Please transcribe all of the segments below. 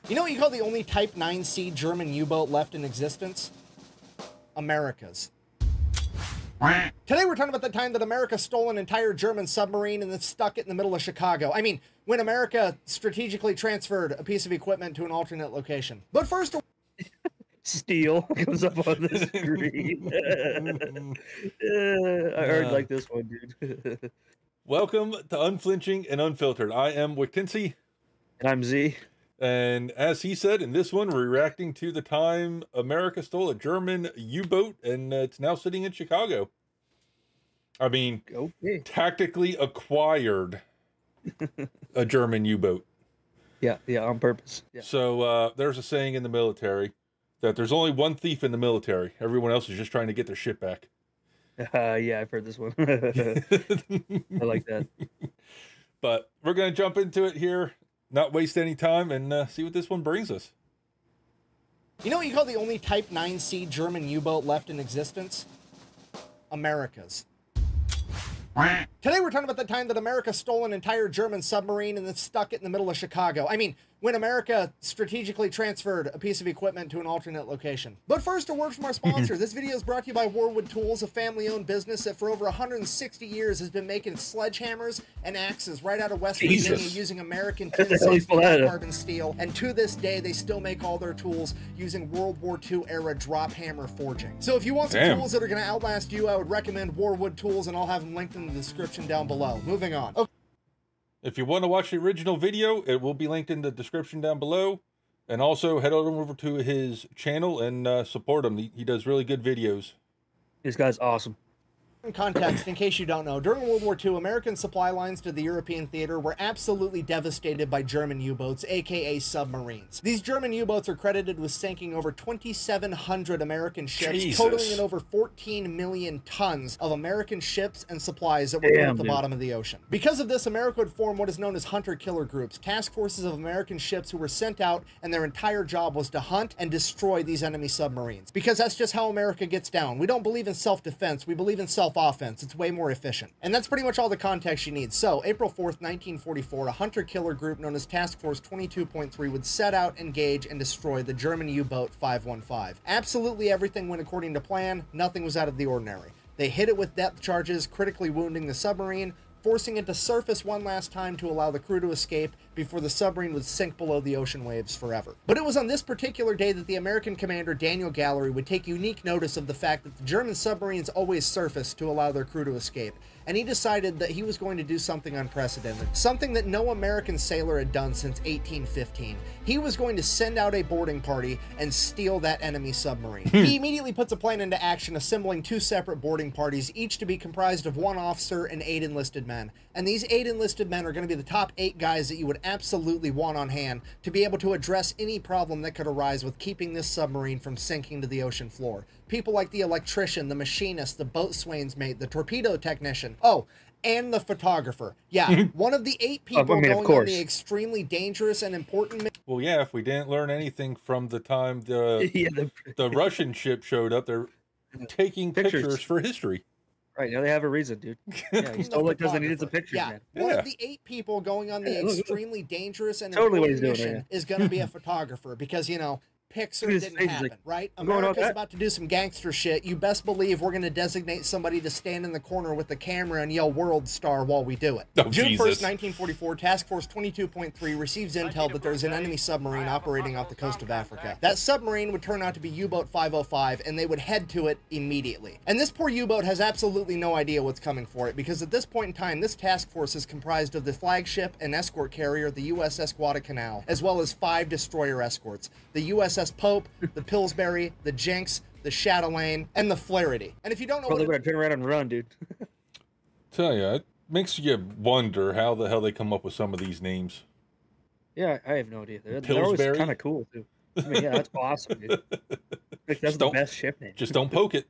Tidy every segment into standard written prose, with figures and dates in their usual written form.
You know what you call the only Type 9C German U-boat left in existence? America's. Today we're talking about the time that America stole an entire German submarine and then stuck it in the middle of Chicago. I mean, when America strategically transferred a piece of equipment to an alternate location. But first... Steel comes up on the screen. I heard like this one, dude. Welcome to Unflinching and Unfiltered. I am Wic Z. And I'm Z. And as he said, in this one, we're reacting to the time America stole a German U-boat, and it's now sitting in Chicago. I mean, okay. Tactically acquired a German U-boat. Yeah, on purpose. Yeah. So there's a saying in the military that there's only one thief in the military. Everyone else is just trying to get their shit back. Yeah, I've heard this one. I like that. But we're going to jump into it here, not waste any time, and see what this one brings us. You know what you call the only Type 9C German U-boat left in existence? America's. Today we're talking about the time that America stole an entire German submarine and then stuck it in the middle of Chicago. I mean, when America strategically transferred a piece of equipment to an alternate location. But first, a word from our sponsor. This video is brought to you by Warwood Tools, a family-owned business that for over 160 years has been making sledgehammers and axes right out of West Virginia using American carbon steel. And to this day, they still make all their tools using World War II era drop hammer forging. So if you want some tools that are going to outlast you, I would recommend Warwood Tools, and I'll have them linked in the description down below. Moving on. Okay. If you want to watch the original video, it will be linked in the description down below. And also head on over to his channel and support him. He does really good videos. This guy's awesome. In context, in case you don't know, during World War II, American supply lines to the European theater were absolutely devastated by German U-boats, aka submarines. These German U-boats are credited with sinking over 2,700 American ships, totaling in over 14 million tons of American ships and supplies that were at the bottom of the ocean. Because of this, America would form what is known as hunter-killer groups, task forces of American ships who were sent out, and their entire job was to hunt and destroy these enemy submarines. Because that's just how America gets down. We don't believe in self-defense, we believe in self-offense. It's way more efficient. And that's pretty much all the context you need. So, April 4th, 1944, a hunter-killer group known as Task Force 22.3 would set out, engage, and destroy the German U-boat 515. Absolutely everything went according to plan. Nothing was out of the ordinary. They hit it with depth charges, critically wounding the submarine, forcing it to surface one last time to allow the crew to escape before the submarine would sink below the ocean waves forever. But it was on this particular day that the American commander Daniel Gallery would take unique notice of the fact that the German submarines always surfaced to allow their crew to escape, and he decided that he was going to do something unprecedented, something that no American sailor had done since 1815. He was going to send out a boarding party and steal that enemy submarine. He immediately puts a plan into action, assembling two separate boarding parties, each to be comprised of one officer and 8 enlisted men. And these 8 enlisted men are going to be the top 8 guys that you would absolutely want on hand to be able to address any problem that could arise with keeping this submarine from sinking to the ocean floor. People like the electrician, the machinist, the boatswain's mate, the torpedo technician. Oh, and the photographer. Yeah, one of the 8 people going on the extremely dangerous and important... Well, yeah, if we didn't learn anything from the time the Russian ship showed up, they're taking pictures for history. Right, now they have a reason, dude. Yeah, he stole it because they needed some pictures, man. One of the 8 people going on the extremely dangerous and important mission is going to be a photographer because, you know, Pixar didn't happen, right? America's about to do some gangster shit. You best believe we're going to designate somebody to stand in the corner with the camera and yell "World Star" while we do it. Oh, June 1st, 1944, Task Force 22.3 receives intel that there's an enemy submarine operating off the coast of Africa. That submarine would turn out to be U-boat 505, and they would head to it immediately. And this poor U-boat has absolutely no idea what's coming for it, because at this point in time, this task force is comprised of the flagship and escort carrier, the USS Guadalcanal, as well as 5 destroyer escorts, the USS Pope, the Pillsbury, the Jinx, the Chatelaine, and the Flaherty. And if you don't know, probably gonna turn around and run, dude. Tell ya, it makes you wonder how the hell they come up with some of these names. Yeah, I have no idea. They're always kind of cool too. I mean, yeah, that's awesome, dude. Like, that's the best ship name. Just don't poke it.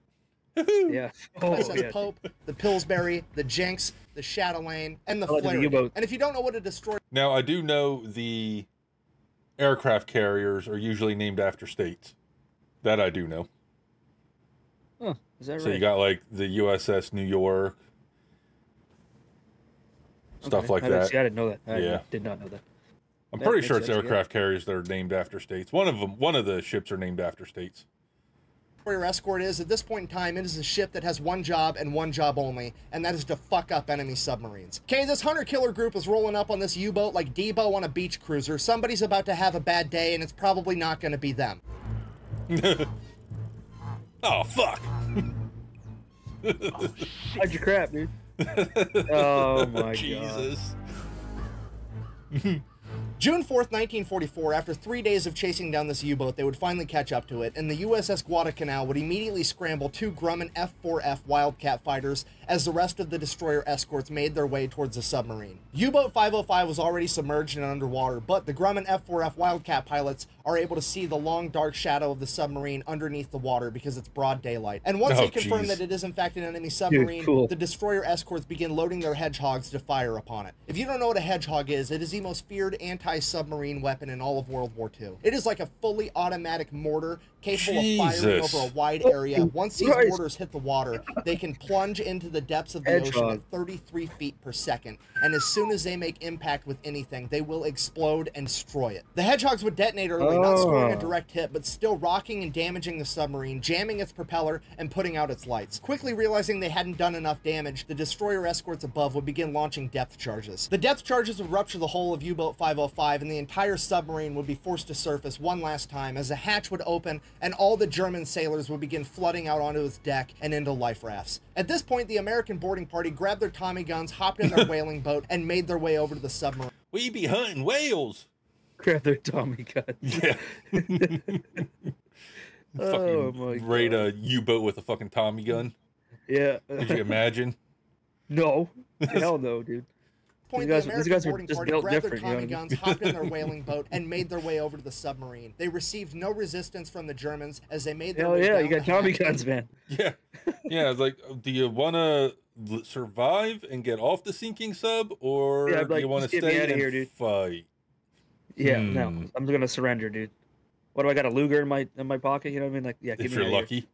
Yeah. USS Pope, the Pillsbury, the Jinx, the Chatelaine, and the Flaherty. And if you don't know what a destroyer... Now, I do know the aircraft carriers are usually named after states. That I do know. Huh, is that right? So you got like the USS New York, stuff like that. See, I didn't know that. I did not know that. I'm pretty sure it's aircraft carriers that are named after states. One of the ships are named after states. Your escort is at this point in time, it is a ship that has one job and one job only, and that is to fuck up enemy submarines. Okay, this hunter-killer group is rolling up on this U-boat like Debo on a beach cruiser. Somebody's about to have a bad day, and it's probably not going to be them. Oh, fuck. Hide your crap, dude. Oh, my Jesus. God. June 4th, 1944, after 3 days of chasing down this U-boat, they would finally catch up to it, and the USS Guadalcanal would immediately scramble 2 Grumman F-4F Wildcat fighters as the rest of the destroyer escorts made their way towards the submarine. U-boat 505 was already submerged and underwater, but the Grumman F-4F Wildcat pilots are able to see the long dark shadow of the submarine underneath the water because it's broad daylight. And once they confirm that it is in fact an enemy submarine, the destroyer escorts begin loading their hedgehogs to fire upon it. If you don't know what a hedgehog is, it is the most feared anti-submarine weapon in all of World War II. It is like a fully automatic mortar capable of firing over a wide area. Once these mortars hit the water, they can plunge into the depths of the ocean at 33 feet per second, and as soon as they make impact with anything, they will explode and destroy it. The hedgehogs would detonate early, not scoring a direct hit, but still rocking and damaging the submarine, jamming its propeller, and putting out its lights. Quickly realizing they hadn't done enough damage, the destroyer escorts above would begin launching depth charges. The depth charges would rupture the hull of U-boat 505, and the entire submarine would be forced to surface one last time as a hatch would open and all the German sailors would begin flooding out onto its deck and into life rafts. At this point, the American boarding party grabbed their Tommy guns, hopped in their whaling boat, and made their way over to the submarine. We be hunting whales. Grab their Tommy guns. Yeah. Oh my God. Raid a U-boat with a fucking Tommy gun. Yeah. Could you imagine? No. Hell no, dude. These guys were just built different, you know what I mean? Guns, hopped in their whaling boat, and made their way over to the submarine. They received no resistance from the Germans as they made their way down you got Tommy guns, man. Yeah. Yeah, it's like, do you want to survive and get off the sinking sub, or do you want to stay and fight? Yeah, no, I'm gonna surrender, dude. What do I got? A Luger in my pocket? You know what I mean? Like, yeah, if you're lucky.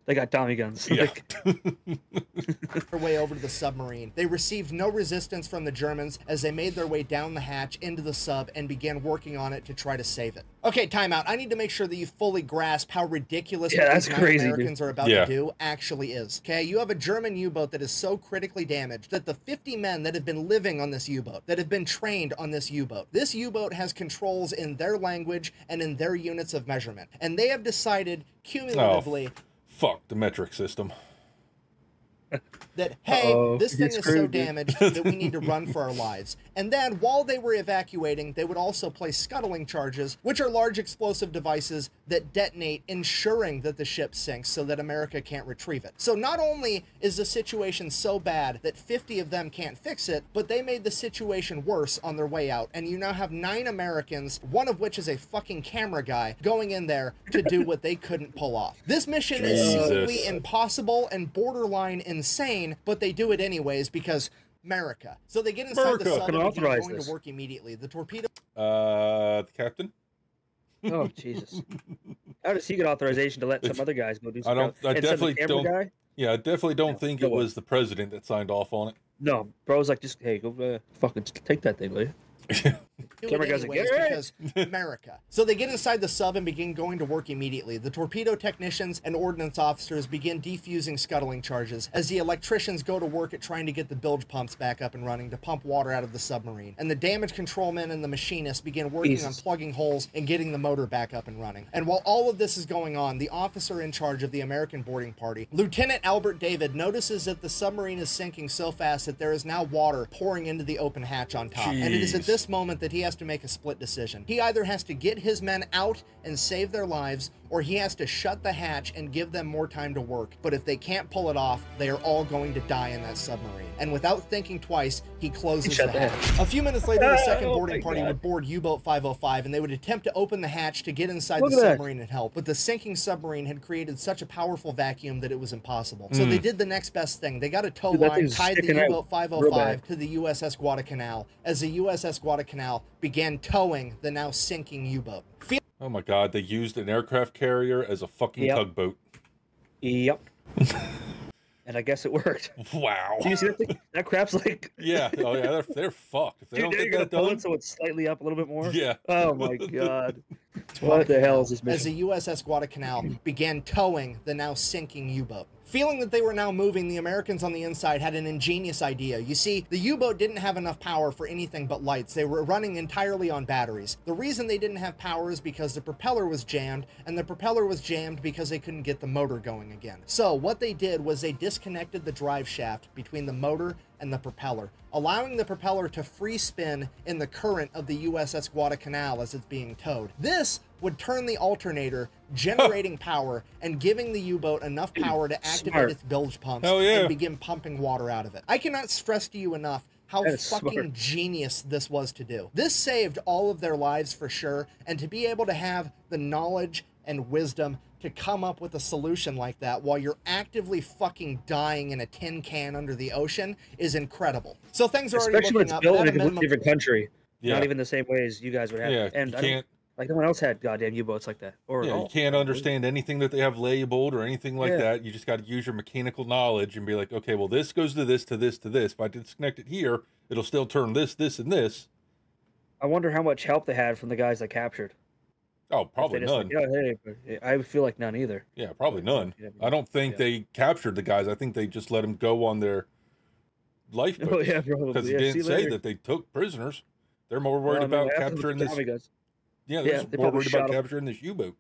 They got Tommy guns. Yeah. Their way over to the submarine. They received no resistance from the Germans as they made their way down the hatch into the sub and began working on it to try to save it. Okay, timeout. I need to make sure that you fully grasp how ridiculous what these Americans are about to do actually is. Okay, you have a German U-boat that is so critically damaged that the 50 men that have been living on this U-boat, that have been trained on this U-boat, this U-boat has controls in their language and in their units of measurement. And they have decided cumulatively... Fuck the metric system. That, hey, this thing is so damaged that we need to run for our lives. And then, while they were evacuating, they would also place scuttling charges, which are large explosive devices that detonate, ensuring that the ship sinks so that America can't retrieve it. So not only is the situation so bad that 50 of them can't fix it, but they made the situation worse on their way out. And you now have 9 Americans, one of which is a fucking camera guy, going in there to do what they couldn't pull off. This mission is seemingly impossible and borderline insane, but they do it anyways because America. So they get inside the sub and begin going to work immediately. The torpedo... The captain? Oh, Jesus. How does he get authorization to let some other guys go do something? I definitely don't... Yeah, I definitely don't think it was the president that signed off on it. No, bro's like, just, hey, go fucking take that thing, will you? Camera guys because America. So they get inside the sub and begin going to work immediately. The torpedo technicians and ordnance officers begin defusing scuttling charges as the electricians go to work at trying to get the bilge pumps back up and running to pump water out of the submarine. And the damage control men and the machinists begin working on plugging holes and getting the motor back up and running. And while all of this is going on, the officer in charge of the American boarding party, Lieutenant Albert David, notices that the submarine is sinking so fast that there is now water pouring into the open hatch on top. And it is at this moment that he has to make a split decision. He either has to get his men out and save their lives, or he has to shut the hatch and give them more time to work. But if they can't pull it off, they are all going to die in that submarine. And without thinking twice, he closes the hatch. A few minutes later, the second boarding party would board U-boat 505, and they would attempt to open the hatch to get inside the submarine and help. But the sinking submarine had created such a powerful vacuum that it was impossible. So they did the next best thing. They got a tow line, tied the U-boat 505 to the USS Guadalcanal, as the USS Guadalcanal began towing the now sinking U-boat. Oh my God, they used an aircraft carrier as a fucking tugboat. Yep. and I guess it worked. Wow. Do you see that thing? That crap's like Yeah. Oh yeah, they're fucked if they don't get that pull done. it so it's slightly up a little bit more. Yeah. Oh my god. What the hell is this mission? As the USS Guadalcanal began towing the now sinking U-boat. Feeling that they were now moving, the Americans on the inside had an ingenious idea. You see, the U-boat didn't have enough power for anything but lights. They were running entirely on batteries. The reason they didn't have power is because the propeller was jammed, and the propeller was jammed because they couldn't get the motor going again. So what they did was they disconnected the drive shaft between the motor and the propeller, allowing the propeller to free spin in the current of the USS Guadalcanal as it's being towed. This would turn the alternator, generating power and giving the U-boat enough power to activate its bilge pumps and begin pumping water out of it. I cannot stress to you enough how fucking genius this was to do. This saved all of their lives for sure, and to be able to have the knowledge and wisdom to come up with a solution like that while you're actively fucking dying in a tin can under the ocean is incredible. So things are already looking up. Especially when it's built in a different country. Not even the same way as you guys would have. Yeah, and I don't, like no one else had goddamn U-boats like that. Or you can't understand anything that they have labeled or anything like that. You just got to use your mechanical knowledge and be like, okay, well, this goes to this, to this, to this. If I disconnect it here, it'll still turn this, this, and this. I wonder how much help they had from the guys that captured. Oh, probably none. Like, I feel like none either. Yeah, probably none. I don't think they captured the guys. I think they just let them go on their lifeboats. Oh, yeah, probably. Because it didn't say that they took prisoners. They're more worried about capturing this. Yeah, they're more worried about capturing this U-boat.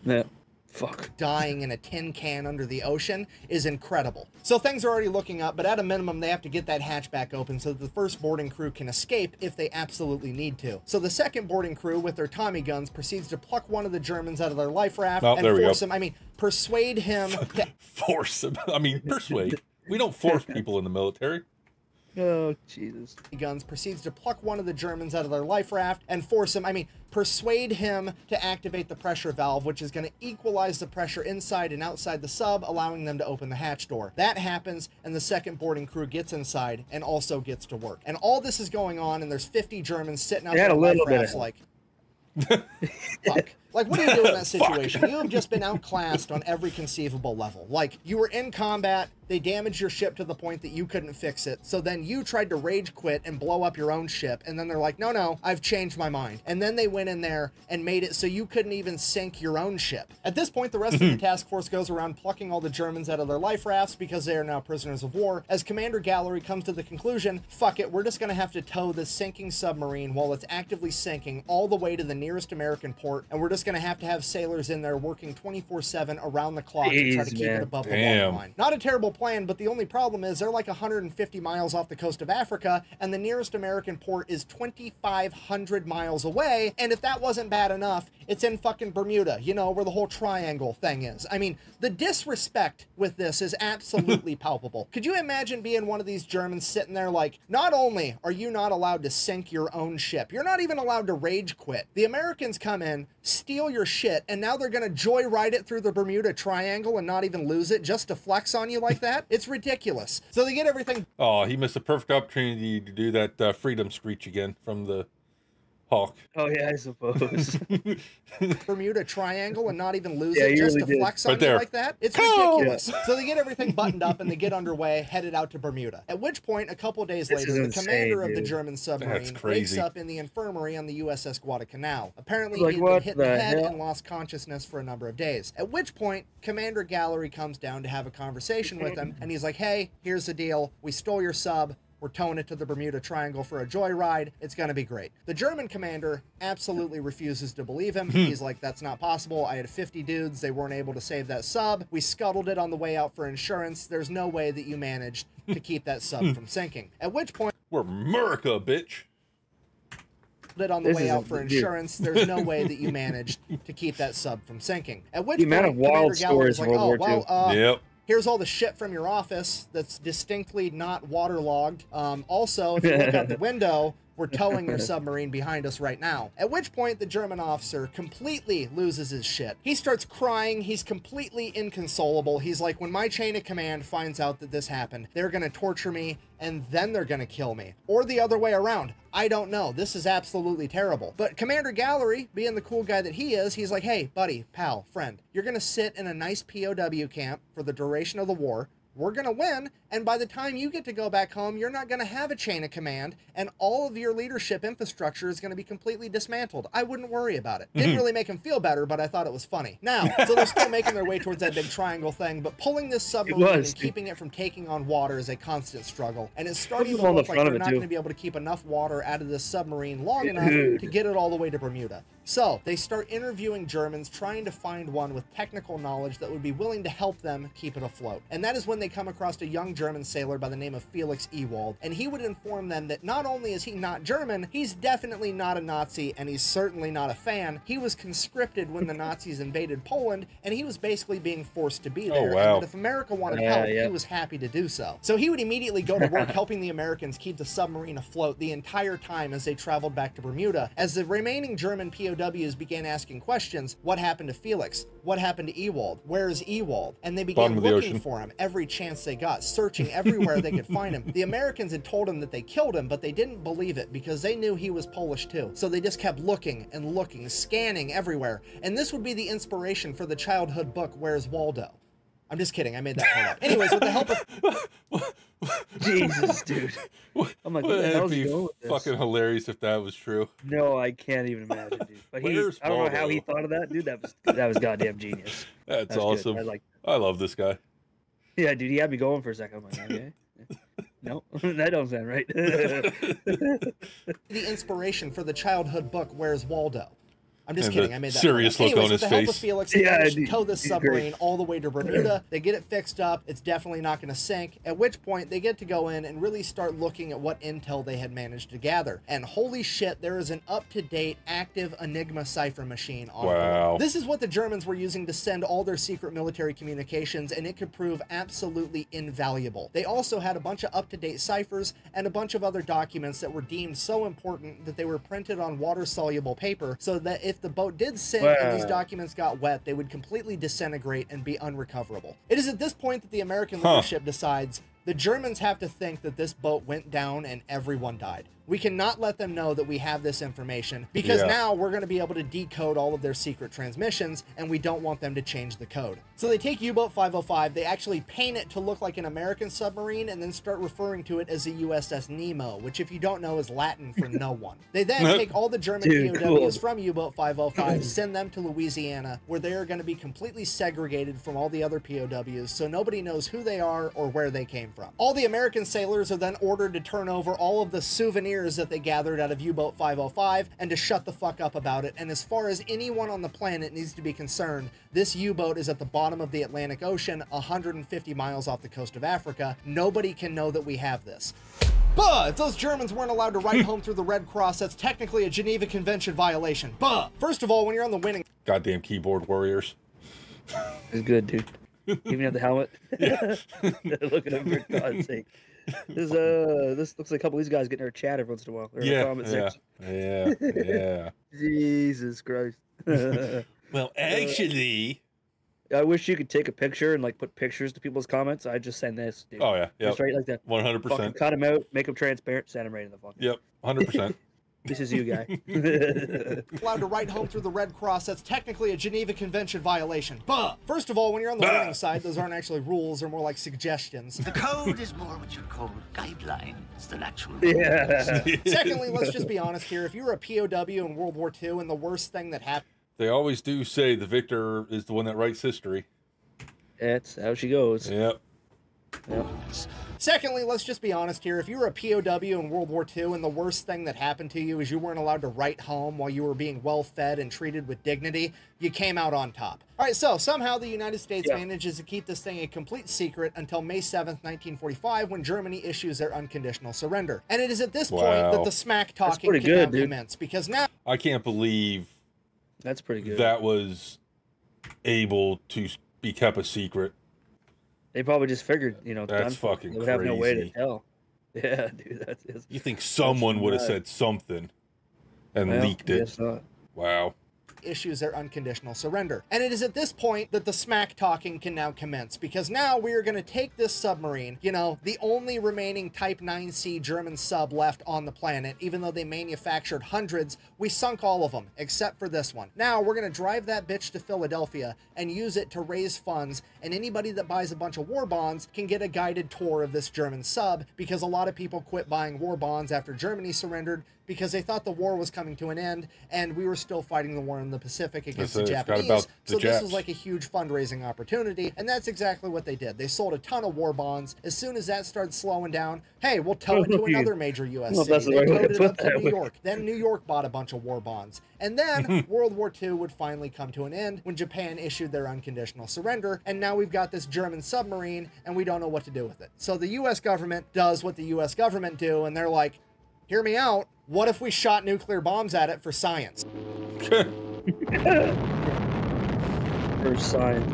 Yeah. Fuck. Dying in a tin can under the ocean is incredible. So things are already looking up, but at a minimum, they have to get that hatch back open so that the first boarding crew can escape if they absolutely need to. So the second boarding crew, with their Tommy guns, proceeds to pluck one of the Germans out of their life raft and force him, persuade him to... Force him. Persuade. We don't force people in the military. Oh, Jesus. Guns proceeds to pluck one of the Germans out of their life raft and force him, persuade him to activate the pressure valve, which is going to equalize the pressure inside and outside the sub, allowing them to open the hatch door. That happens, and the second boarding crew gets inside and also gets to work. And all this is going on, and there's 50 Germans sitting out there in life rafts like... Fuck. Like, what do you do in that situation? You have just been outclassed on every conceivable level. Like, you were in combat, they damaged your ship to the point that you couldn't fix it, so then you tried to rage quit and blow up your own ship, and then they're like, no, I've changed my mind. And then they went in there and made it so you couldn't even sink your own ship. At this point, the rest of the task force goes around plucking all the Germans out of their life rafts because they are now prisoners of war, as Commander Gallery comes to the conclusion, fuck it, we're just gonna have to tow this sinking submarine while it's actively sinking all the way to the nearest American port, and we're just gonna have sailors in there working 24/7 around the clock to try to keep it above the waterline. Not a terrible plan, but the only problem is they're like 150 miles off the coast of Africa, and the nearest American port is 2,500 miles away, and if that wasn't bad enough, it's in fucking Bermuda, you know, where the whole triangle thing is. The disrespect with this is absolutely palpable. Could you imagine being one of these Germans sitting there like, not only are you not allowed to sink your own ship, you're not even allowed to rage quit. The Americans come in, steal your shit, and now they're gonna joyride it through the Bermuda Triangle and not even lose it just to flex on you like that? It's ridiculous. So they get everything... Oh, he missed a perfect opportunity to do that freedom screech again from the Hawk. Oh, yeah, I suppose. Bermuda Triangle and not even lose it just to flex on you like that? It's ridiculous. So they get everything buttoned up and they get underway, headed out to Bermuda. At which point, a couple days later, the commander of the German submarine wakes up in the infirmary on the USS Guadalcanal. Apparently, he'd been hit in the head and lost consciousness for a number of days. At which point, Commander Gallery comes down to have a conversation with him, and he's like, hey, here's the deal. We stole your sub. We're towing it to the Bermuda Triangle for a joyride. It's going to be great. The German commander absolutely refuses to believe him. He's like, that's not possible. I had 50 dudes. They weren't able to save that sub. We scuttled it on the way out for insurance. There's no way that you managed to keep that sub from sinking. At which point... We're America, bitch. On the way out for insurance, there's no way that you managed to keep that sub from sinking. At which point, Commander Gallery is like, oh, well, yep. Here's all the shit from your office that's distinctly not waterlogged. Also, if you look out the window, we're towing your submarine behind us right now. At which point, the German officer completely loses his shit. He starts crying. He's completely inconsolable. He's like, when my chain of command finds out that this happened, they're going to torture me, and then they're going to kill me. Or the other way around. I don't know. This is absolutely terrible. But Commander Gallery, being the cool guy that he is, he's like, hey, buddy, pal, friend, you're going to sit in a nice POW camp for the duration of the war. we're going to win, and by the time you get to go back home, you're not going to have a chain of command, and all of your leadership infrastructure is going to be completely dismantled. I wouldn't worry about it. Didn't really make him feel better, but I thought it was funny. Now, so they're still making their way towards that big triangle thing, but pulling this submarine and keeping it from taking on water is a constant struggle, and it's starting to look like they're not going to be able to keep enough water out of this submarine long enough to get it all the way to Bermuda. So they start interviewing Germans, trying to find one with technical knowledge that would be willing to help them keep it afloat. And that is when they come across a young German sailor by the name of Felix Ewald, and he would inform them that not only is he not German, he's definitely not a Nazi, and he's certainly not a fan. He was conscripted when the Nazis invaded Poland, and he was basically being forced to be there. Oh, wow. And that if America wanted help, he was happy to do so. So he would immediately go to work helping the Americans keep the submarine afloat the entire time as they traveled back to Bermuda. As the remaining German POWs began asking questions, what happened to Felix? What happened to Ewald? Where is Ewald? And they began looking for him every chance they got, searching everywhere they could find him. The Americans had told him that they killed him, but they didn't believe it because they knew he was Polish too. So they just kept looking and looking, scanning everywhere. And this would be the inspiration for the childhood book, Where's Waldo? I'm just kidding. I made that part up. Anyways, with the help of... Jesus, dude. I'm like, what the hell's he going with this? Fucking hilarious if that was true. No, I can't even imagine, dude. But I don't know how he thought of that, dude. That was goddamn genius. That's awesome. I love this guy. Yeah, dude, he had me going for a second. I'm like, okay. No, that don't sound right. The inspiration for the childhood book, Where's Waldo? I'm just kidding. I made that. Serious look on his face. Help of Felix, they managed to tow this submarine all the way to Bermuda. They get it fixed up. It's definitely not going to sink. At which point, they get to go in and really start looking at what intel they had managed to gather. And holy shit, there is an up-to-date, active Enigma cipher machine on board. This is what the Germans were using to send all their secret military communications, and it could prove absolutely invaluable. They also had a bunch of up-to-date ciphers and a bunch of other documents that were deemed so important that they were printed on water-soluble paper so that if the boat did sink and these documents got wet, they would completely disintegrate and be unrecoverable. It is at this point that the American leadership decides the Germans have to think that this boat went down and everyone died. We cannot let them know that we have this information because now we're going to be able to decode all of their secret transmissions, and we don't want them to change the code. So they take U-Boat 505, they actually paint it to look like an American submarine, and then start referring to it as the USS Nemo, which if you don't know is Latin for no one. They then take all the German POWs from U-Boat 505, send them to Louisiana, where they are going to be completely segregated from all the other POWs, so nobody knows who they are or where they came from. All the American sailors are then ordered to turn over all of the souvenirs that they gathered out of U-Boat 505 and to shut the fuck up about it. And as far as anyone on the planet needs to be concerned, this U-boat is at the bottom of the Atlantic Ocean, 150 miles off the coast of Africa. Nobody can know that we have this. Buh! If those Germans weren't allowed to write home through the Red Cross, that's technically a Geneva Convention violation. Buh! First of all, when you're on the winning... Goddamn keyboard warriors. It's good, dude. Even at the helmet. Look at him, for God's sake. This looks like a couple of these guys getting their chat every once in a while. Yeah. Jesus Christ. Well, actually, I wish you could take a picture and like put pictures to people's comments. I'd just send this, dude. Oh yeah, just right like that. 100%. Cut them out, make them transparent, send them right in the fucking. Yep, 100%. This is you, guy. Allowed to write home through the Red Cross, that's technically a Geneva Convention violation. Buh! First of all, when you're on the winning side, those aren't actually rules, they're more like suggestions. The code is more what you'd call guidelines than actual rules. Yeah. Secondly, let's just be honest here. If you were a POW in World War II and the worst thing that happened... They always do say the victor is the one that writes history. That's how she goes. Yep. Secondly, let's just be honest here. If you were a POW in World War II and the worst thing that happened to you is you weren't allowed to write home while you were being well-fed and treated with dignity, you came out on top. All right, so somehow the United States manages to keep this thing a complete secret until May 7th, 1945, when Germany issues their unconditional surrender. And it is at this point that the smack talking can now commence, because now... I can't believe that's pretty good. That was able to be kept a secret. They probably just figured, you know, that's fucking they would crazy. Have no way to tell. Yeah, dude, that's. You think someone would have said something and leaked it? Not. Wow. issues their unconditional surrender. And it is at this point that the smack talking can now commence, because now we are going to take this submarine, you know, the only remaining Type 9C German sub left on the planet, even though they manufactured hundreds, we sunk all of them, except for this one. Now, we're going to drive that bitch to Philadelphia and use it to raise funds, and anybody that buys a bunch of war bonds can get a guided tour of this German sub, because a lot of people quit buying war bonds after Germany surrendered because they thought the war was coming to an end, and we were still fighting the war in the Pacific against the Japanese. So this was like a huge fundraising opportunity, and that's exactly what they did. They sold a ton of war bonds. As soon as that started slowing down, hey, we'll tow it to another major U.S. city. They towed it up to New York. Then New York bought a bunch of war bonds. And then World War II would finally come to an end when Japan issued their unconditional surrender, and now we've got this German submarine, and we don't know what to do with it. So the U.S. government does what the U.S. government do, and they're like, hear me out. What if we shot nuclear bombs at it for science? For science.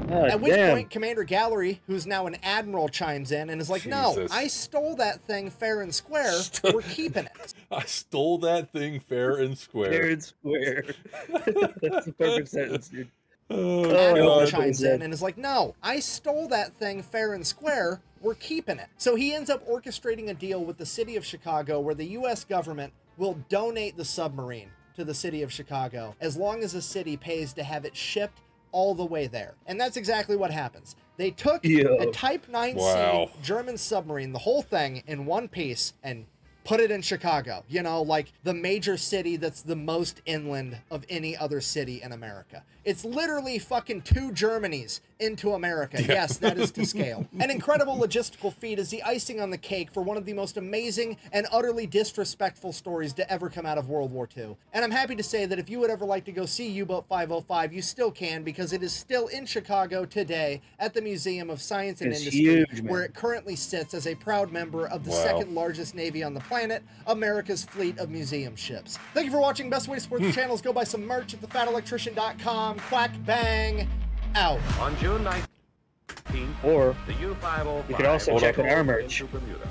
At which point, Commander Gallery, who's now an admiral, chimes in and is like, no, I stole that thing fair and square. We're keeping it. I stole that thing fair and square. Fair and square. That's the perfect sentence, dude. Admiral chimes in and is like, no, I stole that thing fair and square. We're keeping it. So he ends up orchestrating a deal with the city of Chicago where the U.S. government will donate the submarine to the city of Chicago as long as the city pays to have it shipped all the way there. And that's exactly what happens. They took a Type 9C German submarine, the whole thing, in one piece, and put it in Chicago, you know, like the major city that's the most inland of any other city in America. It's literally fucking 2 Germanys into America. Yeah. Yes, that is to scale. An incredible logistical feat is the icing on the cake for one of the most amazing and utterly disrespectful stories to ever come out of World War II. And I'm happy to say that if you would ever like to go see U-Boat 505, you still can, because it is still in Chicago today at the Museum of Science and Industry, huge, where it currently sits as a proud member of the second largest navy on the planet, America's fleet of museum ships. Thank you for watching. Best way to support the channel is go buy some merch at thefatelectrician.com. Quack bang out. On June 19th, or the U-505 you can also check out our merch. Bermuda,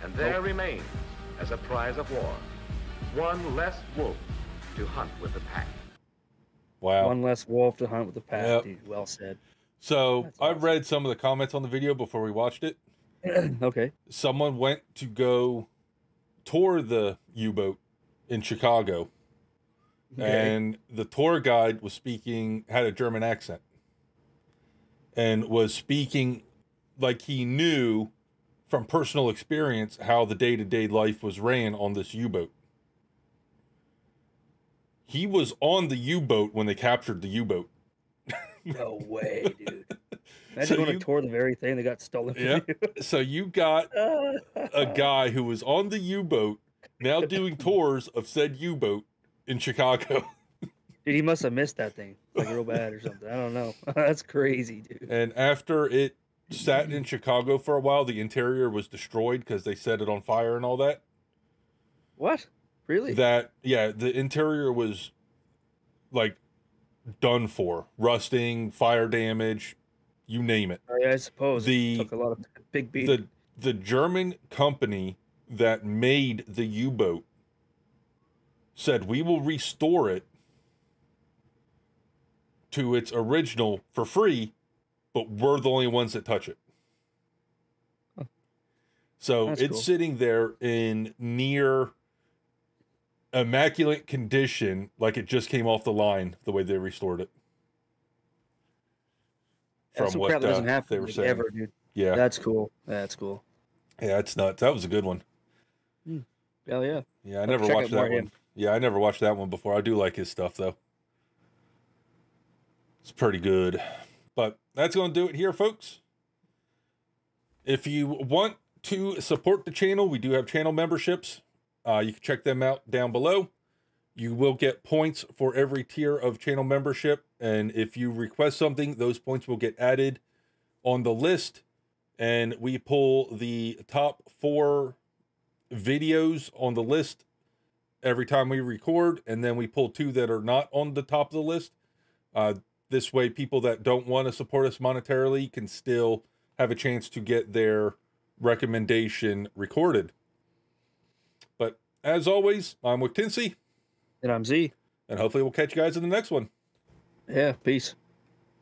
and there remains, as a prize of war, one less wolf to hunt with the pack. Wow. One less wolf to hunt with the pack. Yep. Dude, well said. So I've read some of the comments on the video before we watched it. Okay. Someone went to go tour the U-boat in Chicago. Okay. And the tour guide was had a German accent and was speaking like he knew from personal experience how the day-to-day life was ran on this U-boat. He was on the U-boat when they captured the U-boat. No way, dude. Imagine going to tour the very thing that got stolen from you. So you got a guy who was on the U-boat now doing tours of said U-boat in Chicago. Dude, he must have missed that thing like real bad or something. I don't know. That's crazy, dude. And after it sat in Chicago for a while, the interior was destroyed because they set it on fire and all that. What? Really? Yeah, the interior was like done for. Rusting, fire damage, you name it. Oh, yeah, I suppose it took a lot of big beat. The German company that made the U-boat said, we will restore it to its original for free, but we're the only ones that touch it. Huh. So that's it's cool. Sitting there in near immaculate condition, like it just came off the line, the way they restored it. From what that doesn't happen they were saying. Ever, dude. Yeah. That's cool. That's cool. Yeah, it's nuts. That was a good one. Hell yeah. Yeah, I never watched that one. Yeah, I never watched that one before. I do like his stuff, though. It's pretty good. But that's going to do it here, folks. If you want to support the channel, we do have channel memberships. You can check them out down below. You will get points for every tier of channel membership. And if you request something, those points will get added on the list. And we pull the top 4 videos on the list every time we record, and then we pull 2 that are not on the top of the list. This way, people that don't want to support us monetarily can still have a chance to get their recommendation recorded. But as always, I'm Wic Z. And I'm Z. And hopefully we'll catch you guys in the next one. Yeah, peace.